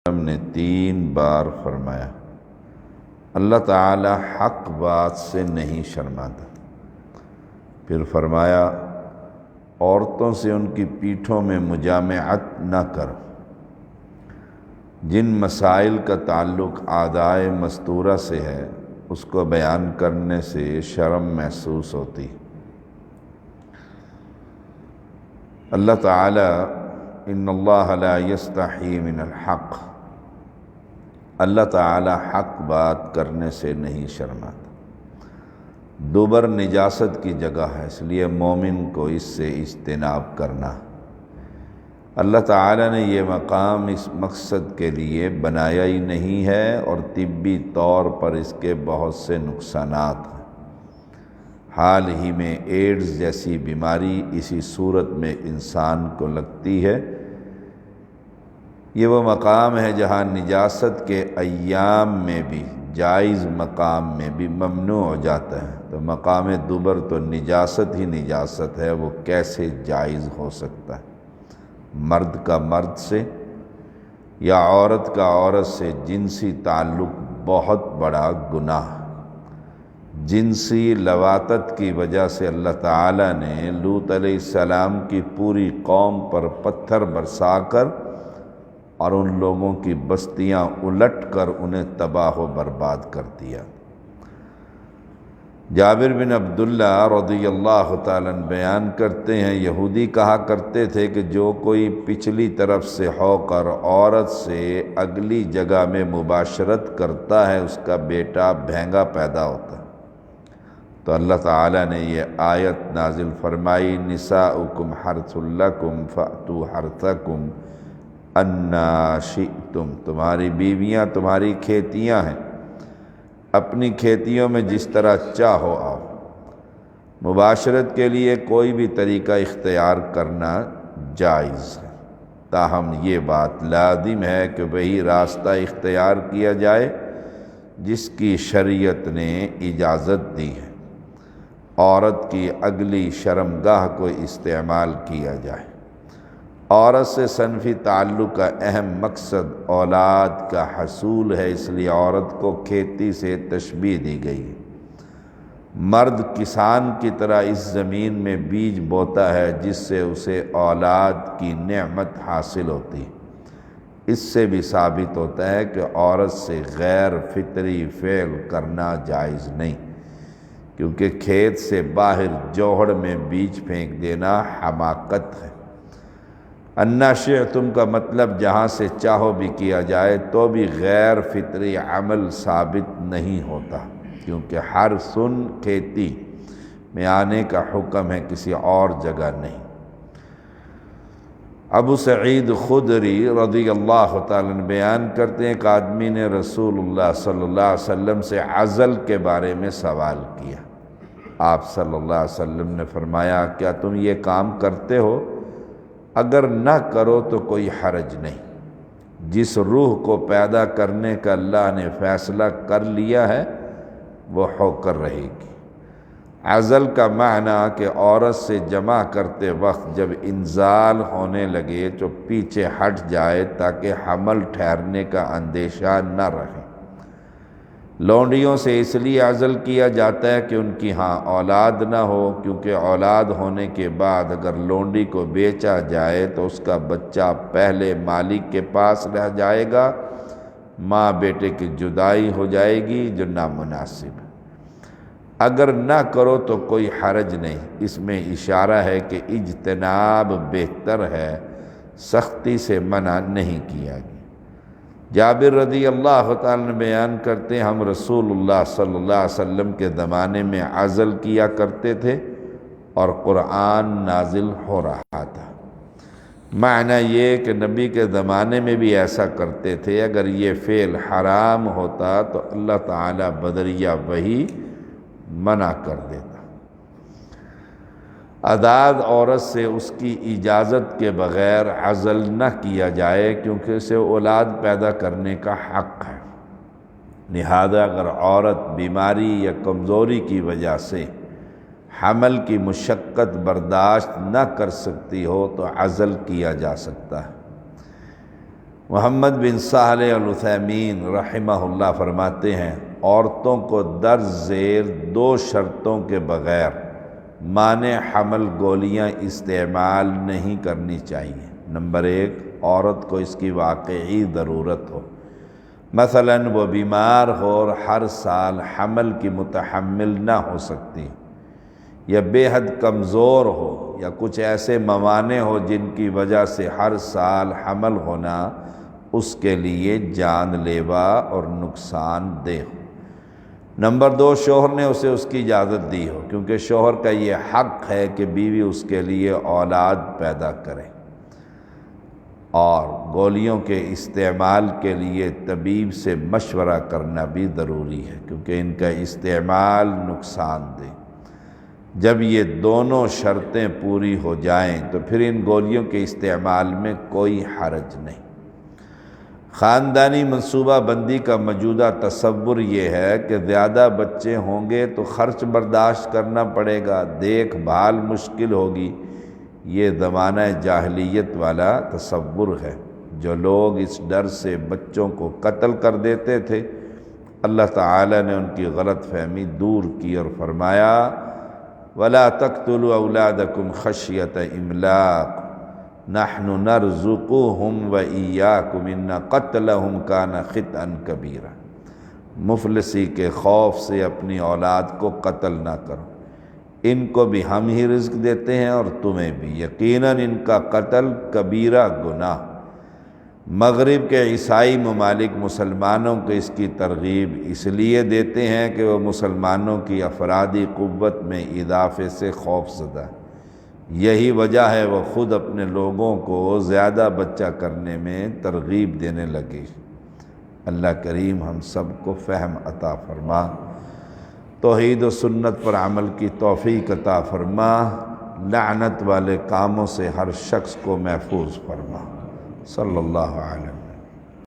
نے 3 بار فرمایا اللہ تعالی حق بات سے نہیں شرماتا۔ پھر فرمایا عورتوں سے ان کی پیٹھوں میں مجامعت نہ کرو۔ جن مسائل کا تعلق اعضائے مستورہ سے ہے اس کو بیان کرنے سے شرم محسوس ہوتی۔ اللہ تعالی ان اللہ لا یستحی من الحق، اللہ تعالی حق بات کرنے سے نہیں شرماتا۔ دوبر نجاست کی جگہ ہے، اس لیے مومن کو اس سے اجتناب کرنا۔ اللہ تعالی نے یہ مقام اس مقصد کے لیے بنایا ہی نہیں ہے، اور طبی طور پر اس کے بہت سے نقصانات ہیں۔ حال ہی میں ایڈز جیسی بیماری اسی صورت میں انسان کو لگتی ہے۔ یہ وہ مقام ہے جہاں نجاست کے ایام میں بھی جائز مقام میں بھی ممنوع ہو جاتا ہے، تو مقام دوبر تو نجاست ہی نجاست ہے، وہ کیسے جائز ہو سکتا ہے؟ مرد کا مرد سے یا عورت کا عورت سے جنسی تعلق بہت بڑا گناہ۔ جنسی لواطت کی وجہ سے اللہ تعالی نے لوط علیہ السلام کی پوری قوم پر پتھر برسا کر اور ان لوگوں کی بستیاں الٹ کر انہیں تباہ و برباد کر دیا۔ جابر بن عبداللہ رضی اللہ تعالیٰ عنہ بیان کرتے ہیں، یہودی کہا کرتے تھے کہ جو کوئی پچھلی طرف سے ہو کر عورت سے اگلی جگہ میں مباشرت کرتا ہے اس کا بیٹا بھینگا پیدا ہوتا ہے۔ تو اللہ تعالیٰ نے یہ آیت نازل فرمائی، نساؤکم حرث لکم فأتوا حرثکم انا شئتم، تمہاری بیویاں تمہاری کھیتیاں ہیں، اپنی کھیتیوں میں جس طرح چاہو آؤ۔ مباشرت کے لیے کوئی بھی طریقہ اختیار کرنا جائز ہے، تاہم یہ بات لازم ہے کہ وہی راستہ اختیار کیا جائے جس کی شریعت نے اجازت دی ہے۔ عورت کی اگلی شرمگاہ کو استعمال کیا جائے۔ عورت سے صنفی تعلق کا اہم مقصد اولاد کا حصول ہے، اس لیے عورت کو کھیتی سے تشبیہ دی گئی ہے۔ مرد کسان کی طرح اس زمین میں بیج بوتا ہے جس سے اسے اولاد کی نعمت حاصل ہوتی۔ اس سے بھی ثابت ہوتا ہے کہ عورت سے غیر فطری فعل کرنا جائز نہیں، کیونکہ کھیت سے باہر جوہڑ میں بیج پھینک دینا حماقت ہے۔ انا شئتم کا مطلب جہاں سے چاہو بھی کیا جائے تو بھی غیر فطری عمل ثابت نہیں ہوتا، کیونکہ ہر سن کھیتی میں آنے کا حکم ہے، کسی اور جگہ نہیں۔ ابو سعید خدری رضی اللہ تعالیٰ عنہ بیان کرتے ہیں کہ آدمی نے رسول اللہ صلی اللہ علیہ وسلم سے عزل کے بارے میں سوال کیا۔ آپ صلی اللہ علیہ وسلم نے فرمایا، کیا تم یہ کام کرتے ہو؟ اگر نہ کرو تو کوئی حرج نہیں۔ جس روح کو پیدا کرنے کا اللہ نے فیصلہ کر لیا ہے وہ ہو کر رہے گی۔ عزل کا معنی کہ عورت سے جمع کرتے وقت جب انزال ہونے لگے تو پیچھے ہٹ جائے تاکہ حمل ٹھہرنے کا اندیشہ نہ رہے۔ لونڈیوں سے اس لیے عزل کیا جاتا ہے کہ ان کی ہاں اولاد نہ ہو، کیونکہ اولاد ہونے کے بعد اگر لونڈی کو بیچا جائے تو اس کا بچہ پہلے مالک کے پاس رہ جائے گا، ماں بیٹے کی جدائی ہو جائے گی جو نامناسب ہے۔ اگر نہ کرو تو کوئی حرج نہیں، اس میں اشارہ ہے کہ اجتناب بہتر ہے، سختی سے منع نہیں کیا گیا۔ جابر رضی اللہ تعالیٰ نے بیان کرتے ہیں، ہم رسول اللہ صلی اللہ علیہ وسلم کے زمانے میں عزل کیا کرتے تھے اور قرآن نازل ہو رہا تھا۔ معنی یہ کہ نبی کے زمانے میں بھی ایسا کرتے تھے۔ اگر یہ فعل حرام ہوتا تو اللہ تعالیٰ بدریہ وحی منع کر دیتا۔ آزاد عورت سے اس کی اجازت کے بغیر عزل نہ کیا جائے، کیونکہ اسے اولاد پیدا کرنے کا حق ہے۔ لہذا اگر عورت بیماری یا کمزوری کی وجہ سے حمل کی مشقت برداشت نہ کر سکتی ہو تو عزل کیا جا سکتا ہے۔ محمد بن صالح العثیمین رحمہ اللہ فرماتے ہیں عورتوں کو در زیر 2 شرطوں کے بغیر مانع حمل گولیاں استعمال نہیں کرنی چاہیے۔ نمبر 1، عورت کو اس کی واقعی ضرورت ہو، مثلا وہ بیمار ہو اور ہر سال حمل کی متحمل نہ ہو سکتی، یا بے حد کمزور ہو، یا کچھ ایسے موانع ہو جن کی وجہ سے ہر سال حمل ہونا اس کے لیے جان لیوا اور نقصان دہ ہو۔ نمبر 2، شوہر نے اسے اس کی اجازت دی ہو، کیونکہ شوہر کا یہ حق ہے کہ بیوی اس کے لیے اولاد پیدا کرے۔ اور گولیوں کے استعمال کے لیے طبیب سے مشورہ کرنا بھی ضروری ہے، کیونکہ ان کا استعمال نقصان دہ۔ جب یہ دونوں شرطیں پوری ہو جائیں تو پھر ان گولیوں کے استعمال میں کوئی حرج نہیں۔ خاندانی منصوبہ بندی کا موجودہ تصور یہ ہے کہ زیادہ بچے ہوں گے تو خرچ برداشت کرنا پڑے گا، دیکھ بھال مشکل ہوگی۔ یہ زمانہ جاہلیت والا تصور ہے۔ جو لوگ اس ڈر سے بچوں کو قتل کر دیتے تھے، اللہ تعالی نے ان کی غلط فہمی دور کی اور فرمایا وَلَا تَقْتُلُوا أَوْلَادَكُمْ خَشْيَةَ إِمْلَاقٍ نَحْنُ نَرْزُقُهُمْ وَإِيَّاكُمْ إِنَّ قَتْلَهُمْ كَانَ خِطْئًا كَبِيرًا۔ مفلسی کے خوف سے اپنی اولاد کو قتل نہ کرو، ان کو بھی ہم ہی رزق دیتے ہیں اور تمہیں بھی، یقیناً ان کا قتل کبیرہ گناہ۔ مغرب کے عیسائی ممالک مسلمانوں کو اس کی ترغیب اس لیے دیتے ہیں کہ وہ مسلمانوں کی افرادی قوت میں اضافے سے خوف زدہ ہے۔ یہی وجہ ہے وہ خود اپنے لوگوں کو زیادہ بچہ کرنے میں ترغیب دینے لگے۔ اللہ کریم ہم سب کو فہم عطا فرما، توحید و سنت پر عمل کی توفیق عطا فرما، لعنت والے کاموں سے ہر شخص کو محفوظ فرما۔ صلی اللہ علیہ وسلم۔